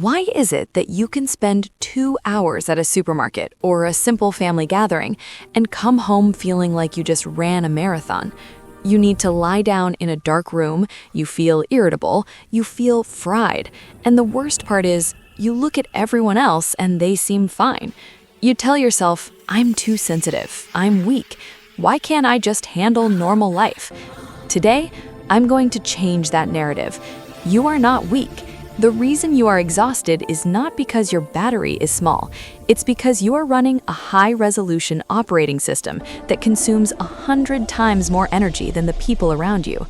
Why is it that you can spend 2 hours at a supermarket or a simple family gathering and come home feeling like you just ran a marathon? You need to lie down in a dark room, you feel irritable, you feel fried, and the worst part is, you look at everyone else and they seem fine. You tell yourself, I'm too sensitive, I'm weak, why can't I just handle normal life? Today, I'm going to change that narrative. You are not weak. The reason you are exhausted is not because your battery is small. It's because you are running a high-resolution operating system that consumes 100 times more energy than the people around you.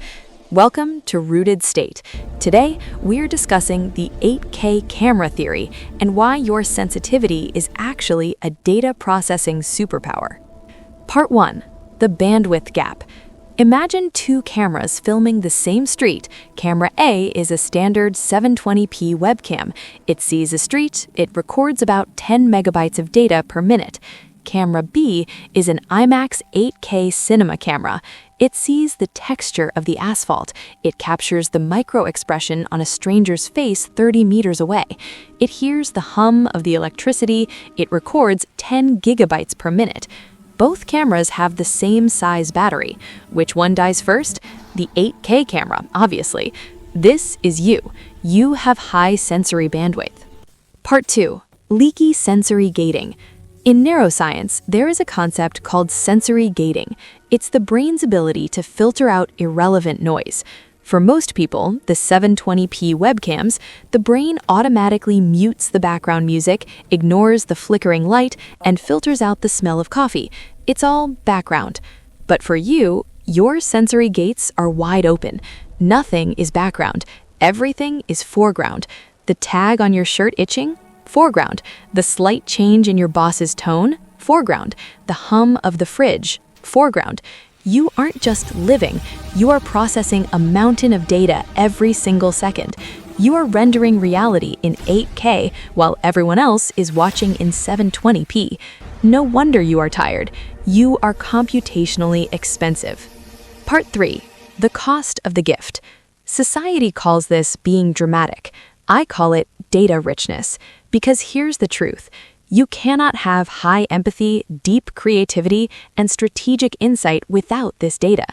Welcome to RootedState. Today, we're discussing the 8K camera theory and why your sensitivity is actually a data processing superpower. Part 1. The bandwidth gap. Imagine two cameras filming the same street. Camera A is a standard 720p webcam. It sees a street, it records about 10 megabytes of data per minute. Camera B is an IMAX 8K cinema camera. It sees the texture of the asphalt. It captures the micro-expression on a stranger's face 30 meters away. It hears the hum of the electricity. It records 10 gigabytes per minute. Both cameras have the same size battery. Which one dies first? The 8K camera, obviously. This is you. You have high sensory bandwidth. Part 2. Leaky sensory gating. In neuroscience, there is a concept called sensory gating. It's the brain's ability to filter out irrelevant noise. For most people, the 720p webcams, the brain automatically mutes the background music, ignores the flickering light, and filters out the smell of coffee. It's all background. But for you, your sensory gates are wide open. Nothing is background. Everything is foreground. The tag on your shirt itching? Foreground. The slight change in your boss's tone? Foreground. The hum of the fridge? Foreground. You aren't just living, you are processing a mountain of data every single second. You are rendering reality in 8K while everyone else is watching in 720p. No wonder you are tired. You are computationally expensive. Part 3. The cost of the gift. Society calls this being dramatic. I call it data richness, because here's the truth. You cannot have high empathy, deep creativity, and strategic insight without this data.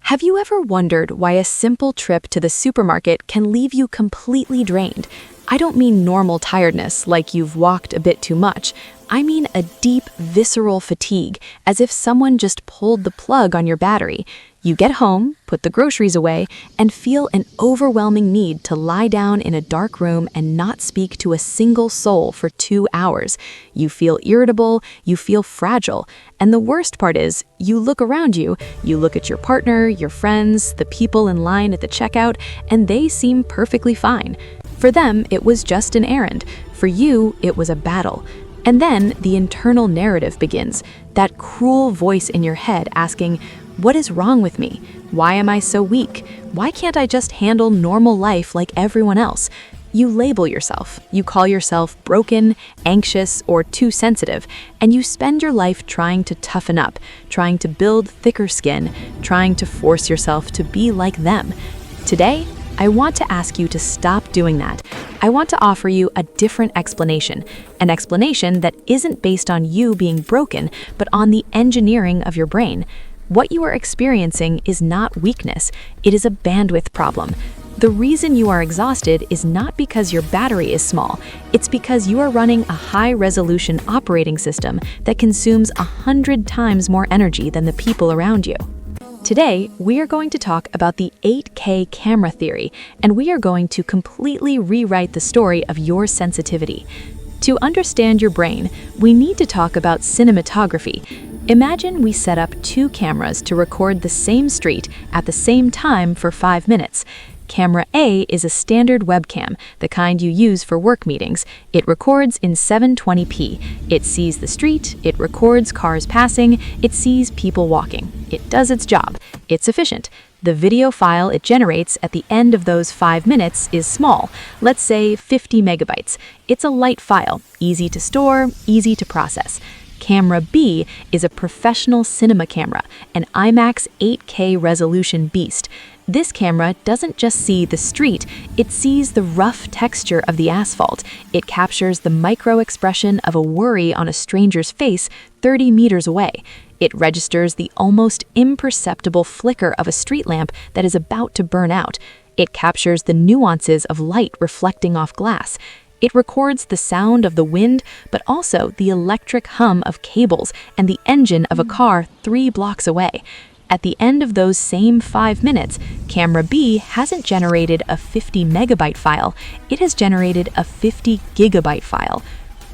Have you ever wondered why a simple trip to the supermarket can leave you completely drained? I don't mean normal tiredness, like you've walked a bit too much. I mean a deep, visceral fatigue, as if someone just pulled the plug on your battery. You get home, put the groceries away, and feel an overwhelming need to lie down in a dark room and not speak to a single soul for 2 hours. You feel irritable, you feel fragile, and the worst part is, you look around you, you look at your partner, your friends, the people in line at the checkout, and they seem perfectly fine. For them, it was just an errand. For you, it was a battle. And then the internal narrative begins, that cruel voice in your head asking, what is wrong with me? Why am I so weak? Why can't I just handle normal life like everyone else? You label yourself. You call yourself broken, anxious, or too sensitive, and you spend your life trying to toughen up, trying to build thicker skin, trying to force yourself to be like them. Today, I want to ask you to stop doing that. I want to offer you a different explanation, an explanation that isn't based on you being broken, but on the engineering of your brain. What you are experiencing is not weakness, it is a bandwidth problem. The reason you are exhausted is not because your battery is small, it's because you are running a high-resolution operating system that consumes 100 times more energy than the people around you. Today, we are going to talk about the 8K camera theory, and we are going to completely rewrite the story of your sensitivity. To understand your brain, we need to talk about cinematography. Imagine we set up two cameras to record the same street at the same time for 5 minutes. Camera A is a standard webcam, the kind you use for work meetings. It records in 720p. It sees the street, it records cars passing, it sees people walking. It does its job. It's efficient. The video file it generates at the end of those 5 minutes is small, let's say 50 megabytes. It's a light file, easy to store, easy to process. Camera B is a professional cinema camera, an IMAX 8K resolution beast. This camera doesn't just see the street, it sees the rough texture of the asphalt. It captures the micro-expression of a worry on a stranger's face 30 meters away. It registers the almost imperceptible flicker of a street lamp that is about to burn out. It captures the nuances of light reflecting off glass. It records the sound of the wind, but also the electric hum of cables and the engine of a car 3 blocks away. At the end of those same 5 minutes, camera B hasn't generated a 50 megabyte file, it has generated a 50 gigabyte file.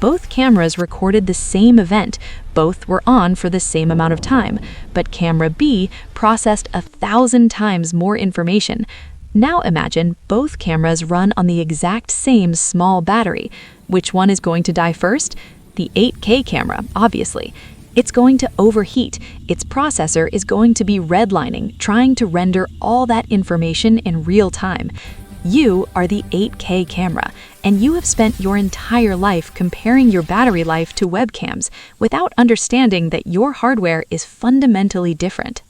Both cameras recorded the same event, both were on for the same amount of time, but camera B processed 1,000 times more information. Now imagine both cameras run on the exact same small battery. Which one is going to die first? The 8K camera, obviously. It's going to overheat. Its processor is going to be redlining, trying to render all that information in real time. You are the 8K camera, and you have spent your entire life comparing your battery life to webcams without understanding that your hardware is fundamentally different.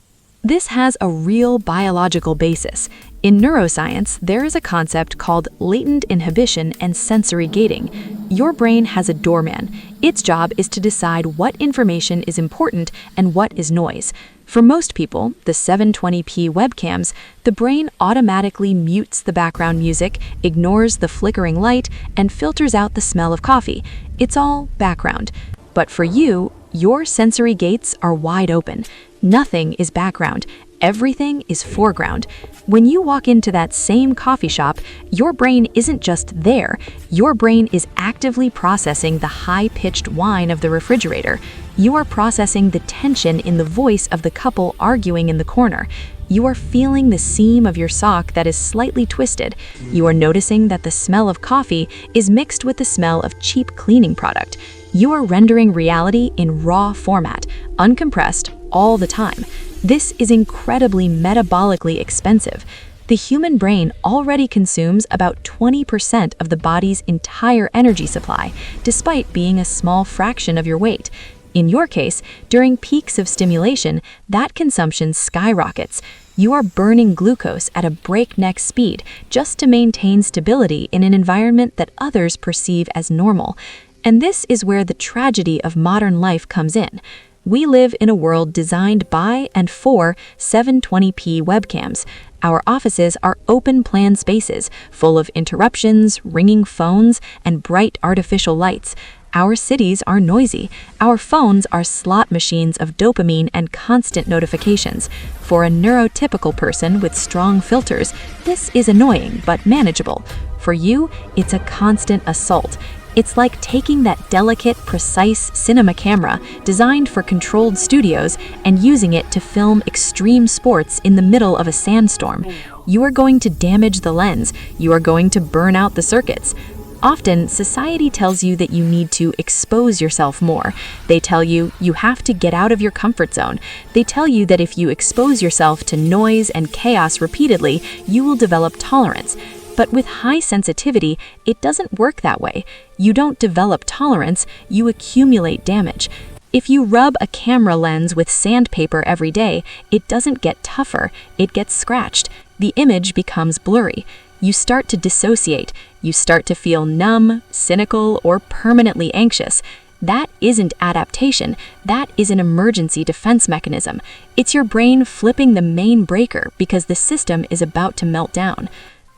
This has a real biological basis. In neuroscience, there is a concept called latent inhibition and sensory gating. Your brain has a doorman. Its job is to decide what information is important and what is noise. For most people, the 720p webcams, the brain automatically mutes the background music, ignores the flickering light, and filters out the smell of coffee. It's all background. But for you, your sensory gates are wide open. Nothing is background. Everything is foreground. When you walk into that same coffee shop, your brain isn't just there. Your brain is actively processing the high-pitched whine of the refrigerator. You are processing the tension in the voice of the couple arguing in the corner. You are feeling the seam of your sock that is slightly twisted. You are noticing that the smell of coffee is mixed with the smell of cheap cleaning product. You are rendering reality in raw format, uncompressed, all the time. This is incredibly metabolically expensive. The human brain already consumes about 20% of the body's entire energy supply, despite being a small fraction of your weight. In your case, during peaks of stimulation, that consumption skyrockets. You are burning glucose at a breakneck speed just to maintain stability in an environment that others perceive as normal. And this is where the tragedy of modern life comes in. We live in a world designed by and for 720p webcams. Our offices are open-plan spaces, full of interruptions, ringing phones, and bright artificial lights. Our cities are noisy. Our phones are slot machines of dopamine and constant notifications. For a neurotypical person with strong filters, this is annoying but manageable. For you, it's a constant assault. It's like taking that delicate, precise cinema camera designed for controlled studios and using it to film extreme sports in the middle of a sandstorm. You are going to damage the lens. You are going to burn out the circuits. Often, society tells you that you need to expose yourself more. They tell you you have to get out of your comfort zone. They tell you that if you expose yourself to noise and chaos repeatedly, you will develop tolerance. But with high sensitivity, it doesn't work that way. You don't develop tolerance, you accumulate damage. If you rub a camera lens with sandpaper every day, it doesn't get tougher, it gets scratched. The image becomes blurry. You start to dissociate. You start to feel numb, cynical, or permanently anxious. That isn't adaptation, that is an emergency defense mechanism. It's your brain flipping the main breaker because the system is about to melt down.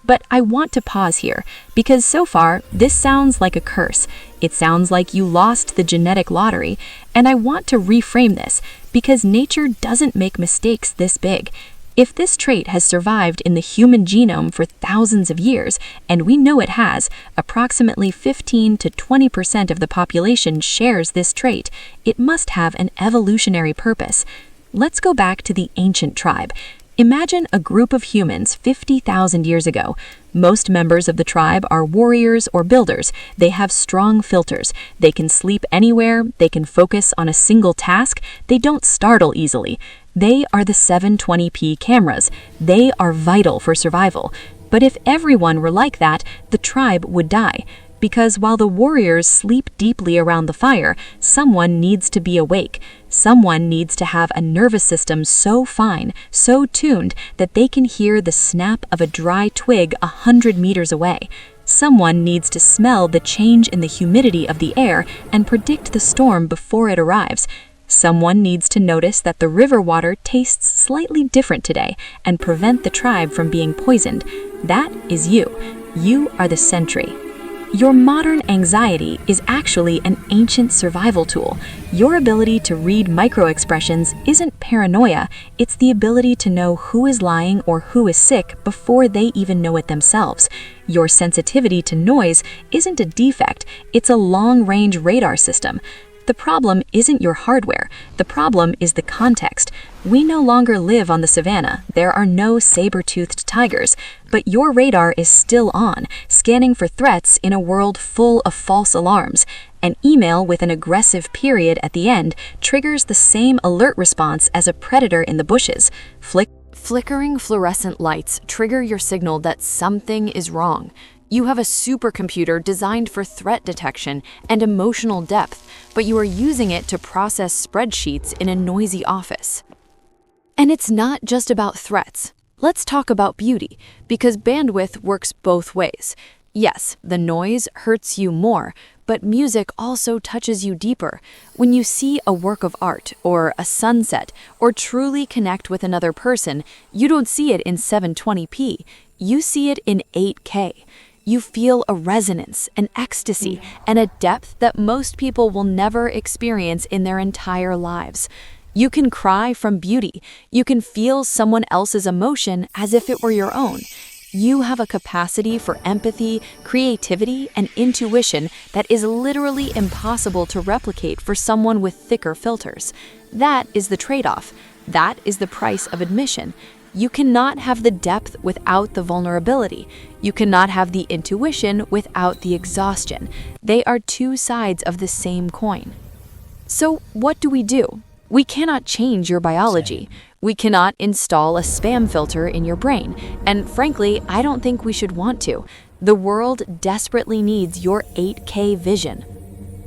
But I want to pause here, because so far, this sounds like a curse. It sounds like you lost the genetic lottery, and I want to reframe this, because nature doesn't make mistakes this big. If this trait has survived in the human genome for thousands of years, and we know it has, approximately 15 to 20% of the population shares this trait, it must have an evolutionary purpose. Let's go back to the ancient tribe. Imagine a group of humans 50,000 years ago. Most members of the tribe are warriors or builders. They have strong filters. They can sleep anywhere. They can focus on a single task. They don't startle easily. They are the 720p cameras. They are vital for survival. But if everyone were like that, the tribe would die. Because while the warriors sleep deeply around the fire, someone needs to be awake. Someone needs to have a nervous system so fine, so tuned, that they can hear the snap of a dry twig 100 meters away. Someone needs to smell the change in the humidity of the air and predict the storm before it arrives. Someone needs to notice that the river water tastes slightly different today and prevent the tribe from being poisoned. That is you. You are the sentry. Your modern anxiety is actually an ancient survival tool. Your ability to read microexpressions isn't paranoia, it's the ability to know who is lying or who is sick before they even know it themselves. Your sensitivity to noise isn't a defect, it's a long-range radar system. The problem isn't your hardware. The problem is the context. We no longer live on the savannah. There are no saber-toothed tigers. But your radar is still on, scanning for threats in a world full of false alarms. An email with an aggressive period at the end triggers the same alert response as a predator in the bushes. Flickering fluorescent lights trigger your signal that something is wrong. You have a supercomputer designed for threat detection and emotional depth, but you are using it to process spreadsheets in a noisy office. And it's not just about threats. Let's talk about beauty, because bandwidth works both ways. Yes, the noise hurts you more, but music also touches you deeper. When you see a work of art, or a sunset, or truly connect with another person, you don't see it in 720p, you see it in 8K. You feel a resonance, an ecstasy, and a depth that most people will never experience in their entire lives. You can cry from beauty. You can feel someone else's emotion as if it were your own. You have a capacity for empathy, creativity, and intuition that is literally impossible to replicate for someone with thicker filters. That is the trade-off. That is the price of admission. You cannot have the depth without the vulnerability. You cannot have the intuition without the exhaustion. They are two sides of the same coin. So what do? We cannot change your biology. We cannot install a spam filter in your brain. And frankly, I don't think we should want to. The world desperately needs your 8K vision.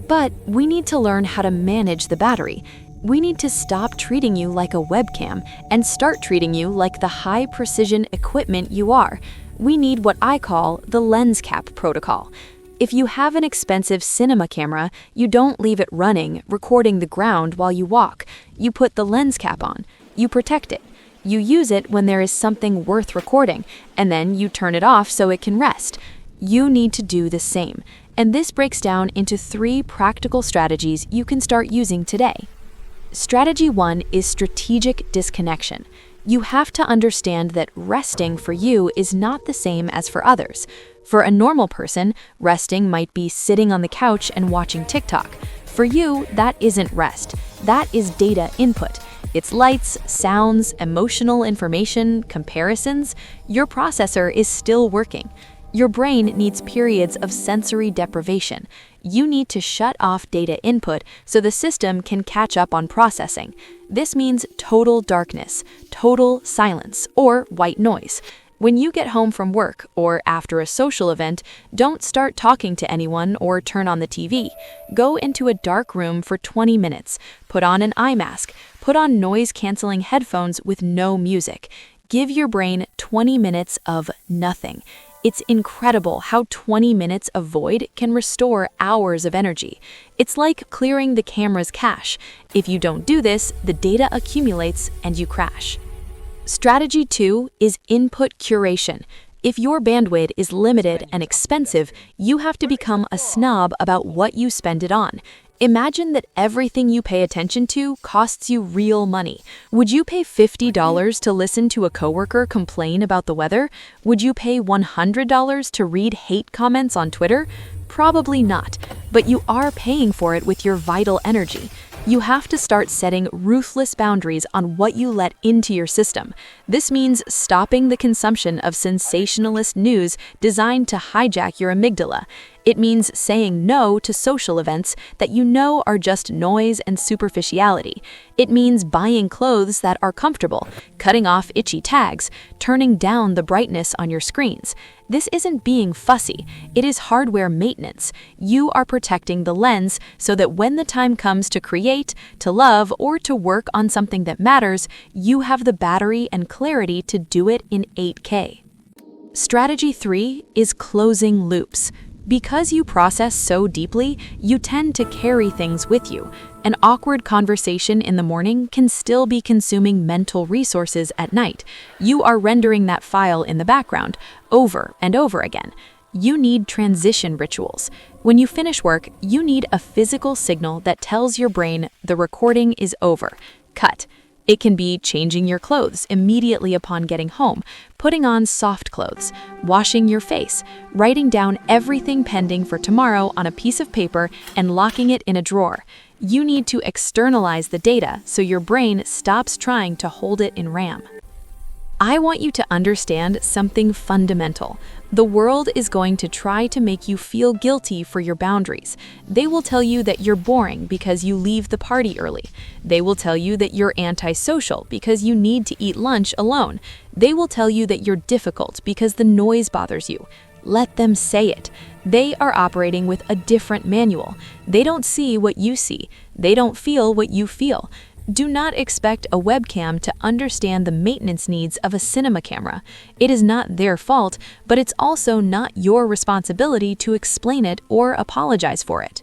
But we need to learn how to manage the battery. We need to stop treating you like a webcam and start treating you like the high-precision equipment you are. We need what I call the lens cap protocol. If you have an expensive cinema camera, you don't leave it running, recording the ground while you walk. You put the lens cap on. You protect it. You use it when there is something worth recording, and then you turn it off so it can rest. You need to do the same. And this breaks down into 3 practical strategies you can start using today. Strategy 1 is strategic disconnection. You have to understand that resting for you is not the same as for others. For a normal person, resting might be sitting on the couch and watching TikTok. For you, that isn't rest. That is data input. It's lights, sounds, emotional information, comparisons. Your processor is still working. Your brain needs periods of sensory deprivation. You need to shut off data input so the system can catch up on processing. This means total darkness, total silence, or white noise. When you get home from work or after a social event, don't start talking to anyone or turn on the TV. Go into a dark room for 20 minutes. Put on an eye mask. Put on noise-canceling headphones with no music. Give your brain 20 minutes of nothing. It's incredible how 20 minutes of void can restore hours of energy. It's like clearing the camera's cache. If you don't do this, the data accumulates and you crash. Strategy 2 is input curation. If your bandwidth is limited and expensive, you have to become a snob about what you spend it on. Imagine that everything you pay attention to costs you real money. Would you pay $50 to listen to a coworker complain about the weather? Would you pay $100 to read hate comments on Twitter? Probably not, but you are paying for it with your vital energy. You have to start setting ruthless boundaries on what you let into your system. This means stopping the consumption of sensationalist news designed to hijack your amygdala. It means saying no to social events that you know are just noise and superficiality. It means buying clothes that are comfortable, cutting off itchy tags, turning down the brightness on your screens. This isn't being fussy, it is hardware maintenance. You are protecting the lens so that when the time comes to create, to love, or to work on something that matters, you have the battery and clarity to do it in 8K. Strategy 3 is closing loops. Because you process so deeply, you tend to carry things with you. An awkward conversation in the morning can still be consuming mental resources at night. You are rendering that file in the background, over and over again. You need transition rituals. When you finish work, you need a physical signal that tells your brain the recording is over. Cut. It can be changing your clothes immediately upon getting home, putting on soft clothes, washing your face, writing down everything pending for tomorrow on a piece of paper and locking it in a drawer. You need to externalize the data so your brain stops trying to hold it in RAM. I want you to understand something fundamental. The world is going to try to make you feel guilty for your boundaries. They will tell you that you're boring because you leave the party early. They will tell you that you're antisocial because you need to eat lunch alone. They will tell you that you're difficult because the noise bothers you. Let them say it. They are operating with a different manual. They don't see what you see. They don't feel what you feel. Do not expect a webcam to understand the maintenance needs of a cinema camera. It is not their fault, but it's also not your responsibility to explain it or apologize for it.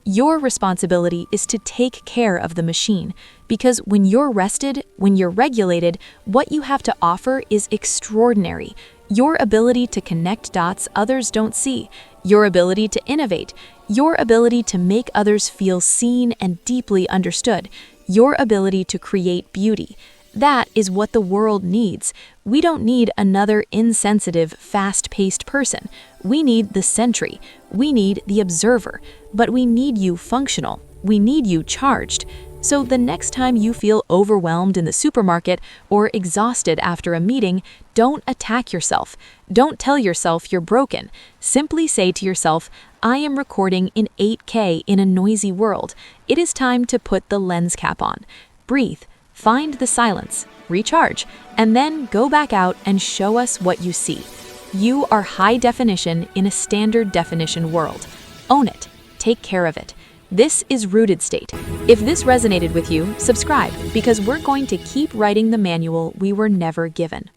Your responsibility is to take care of the machine, because when you're rested, when you're regulated, what you have to offer is extraordinary. Your ability to connect dots others don't see, your ability to innovate, your ability to make others feel seen and deeply understood, your ability to create beauty. That is what the world needs. We don't need another insensitive, fast-paced person. We need the sentry. We need the observer. But we need you functional. We need you charged. So the next time you feel overwhelmed in the supermarket or exhausted after a meeting, don't attack yourself. Don't tell yourself you're broken. Simply say to yourself, I am recording in 8K in a noisy world. It is time to put the lens cap on. Breathe, find the silence, recharge, and then go back out and show us what you see. You are high definition in a standard definition world. Own it. Take care of it. This is RootedState. If this resonated with you, subscribe, because we're going to keep writing the manual we were never given.